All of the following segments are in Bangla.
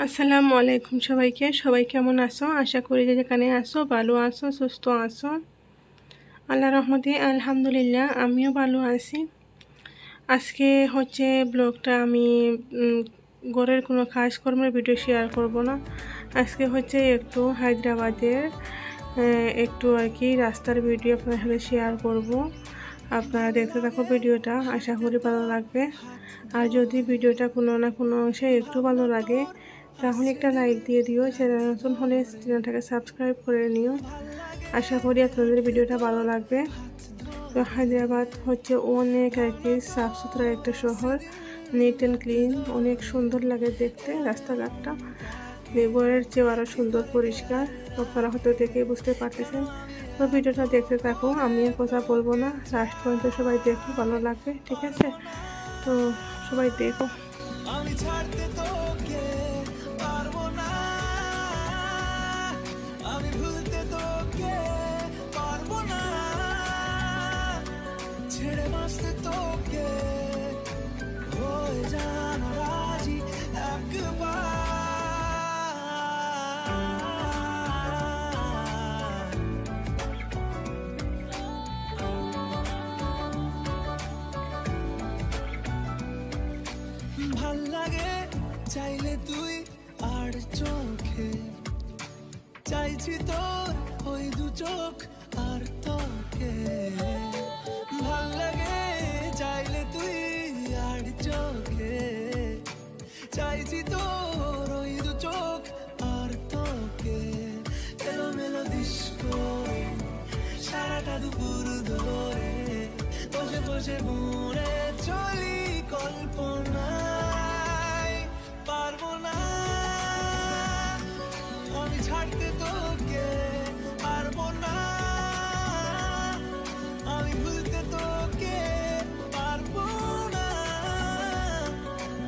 আসসালামু আলাইকুম সবাইকে। সবাই কেমন আছো? আশা করি যে যেখানে আসো ভালো আছো, সুস্থ আছো। আল্লাহ রহমতে আলহামদুলিল্লাহ আমিও ভালো আছি। আজকে হচ্ছে ব্লগটা আমি ঘরের কোনো কাজকর্মের ভিডিও শেয়ার করব না। আজকে হচ্ছে একটু হায়দ্রাবাদের একটু আর কি রাস্তার ভিডিও আপনার সাথে শেয়ার করব। আপনারা দেখতে থাকো ভিডিওটা, আশা করি ভালো লাগবে। আর যদি ভিডিওটা কোনো না কোনো অংশে একটু ভালো লাগে তাহলে একটা লাইক দিয়ে দিও। চ্যানেল নতুন হলে চ্যানেলটাকে সাবস্ক্রাইব করে নিও। আশা করি আপনাদের ভিডিওটা ভালো লাগবে। তো হায়দ্রাবাদ হচ্ছে অনেক আর কি সাফ সুতরা একটা শহর, নিট অ্যান্ড ক্লিন, অনেক সুন্দর লাগে দেখতে। রাস্তাঘাটটা ঘরের চেয়ে আরও সুন্দর পরিষ্কার। আপনারা হয়তো দেখেই বুঝতে পারতেছেন। তো ভিডিওটা দেখতে থাকো, আমি আর কথা বলবো না, লাস্ট পর্যন্ত সবাই দেখো, ভালো লাগবে, ঠিক আছে? তো সবাই দেখো। আমি ছাড়তে তোকে পারবো না, আমি ভুলতে তোকে পারবো না, ছেড়ে বাঁচতে তোকে হয়ে জানা রাজি একবার। ভাল লাগে চাইলে তুই আর চোখে, চাইছি তোর ওই দু চোখ আর তোকে। ভাল লাগে চাইলে তুই আর চোখে, চাইছি তোর ওই দু চোখ আর তোকে। এলোমেলো ডিস্কো সারাটা দুপুর ধরে বসে বসে মনে চলি কল্পনায়। পারবো না আমি ছাড়তে তোকে, পারবো না আমি ভুলতে তোকে, পারবো না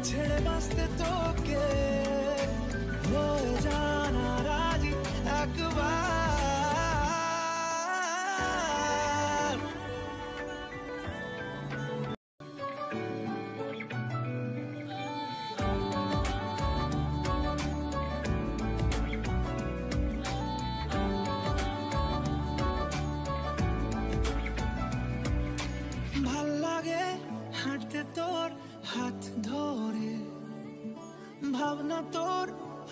ছেড়ে বাঁচতে তোকে হয়ে জানা রাজি একবার। ভাল লাগে হাঁটতে তোর হাত ধরে, ভাবনা তোর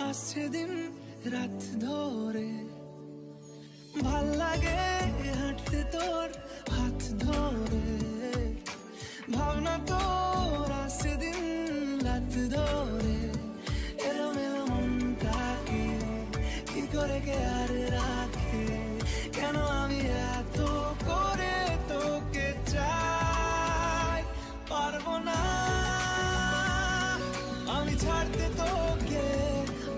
আসছে দিন রাত ধরে। ভাল লাগে হাঁটতে তোর হাত ধরে, ভাবনা তোর আসছে দিন রাত ধরে। এলোমেলো মনটাকে কি করে কে আর রাখে, কেন আমি এত করে তোকে চাই। পারবো না আমি ছাড়তে তোকে,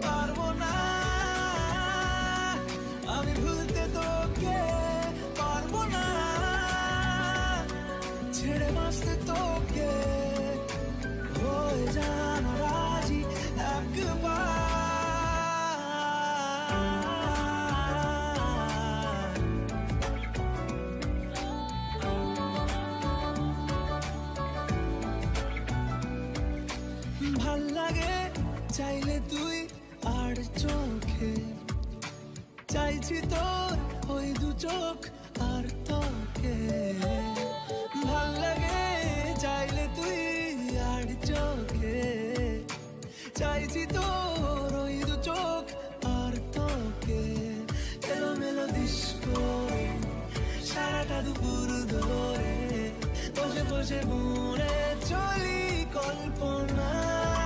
পারবো না আমি ভুলতে তোকে, পারবো না ছেড়ে বাঁচতে তোকে হয়ে জানা রাজি একবার। ভাল লাগে চাইলে তুই আর চোখে, চাইছি তোর ওই দু চোখ আর তোকে। ভাল লাগে চাইলে তুই আর চোখে, চাইছি তোর ওই দু চোখ আর তোকে। এলোমেলো ডিস্কো সারাটা দুপুর ধরে বসে বসে মনে চলি কল্পনায়।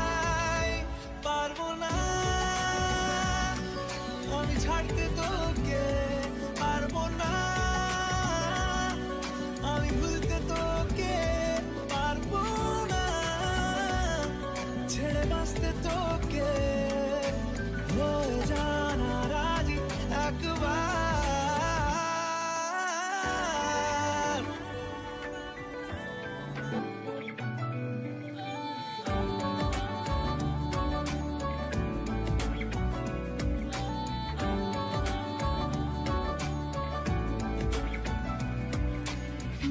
পারবো না আমি ছাড়তে তোকে, পারবো না আমি ভুলতে তোকে, পারবো না ছেড়ে বাঁচতে তোকে হয়ে জানা রাজি একবার।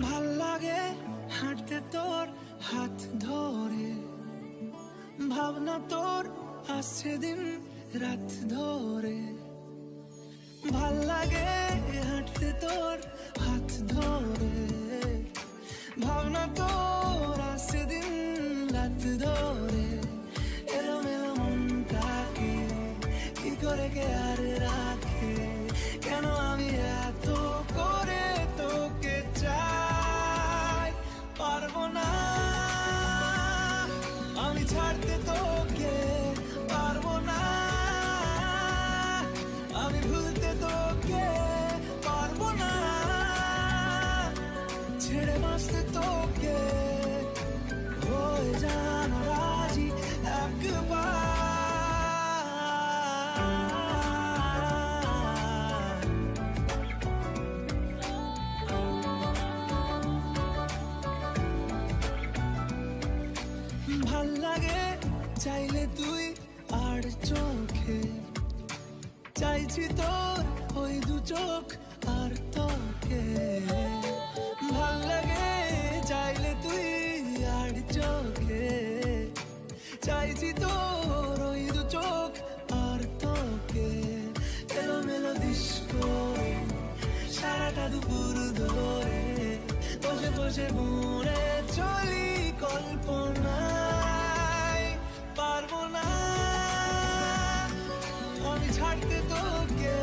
ভাল লাগে হাঁটতে তোর হাত ধরে, ভাবনা তোর আসছে দিন রাত ধরে, ভাল লাগে হাঁটতে তোর হাত ধরে, ভাবনা তোর আসছে দিন রাত ধরে, এলোমেলো মনটাকে কি করে কে আর রাখে, কেন আমি এত করে তোকে চাই, পারবো না আমি ছাড়তে তোকে, পারবো না আমি ভুলতে তোকে, পারবো না ছেড়ে বাঁচতে তোকে, হয়ে জানা রাজি একবার। ভাল লাগে চাইলে তুই আর চোখে, চাইছি তোর ওই দু চোখ আর তোকে, ভাল লাগে চাইলে তুই আর চোখে, চাইছি তোর ওই দু চোখ আর তোকে, এলোমেলো দিস করে সারাটা দুপুর ধরে, বসে বসে মনে চলি কল্পনায়, পারবো না আমি ছাড়তে তোকে,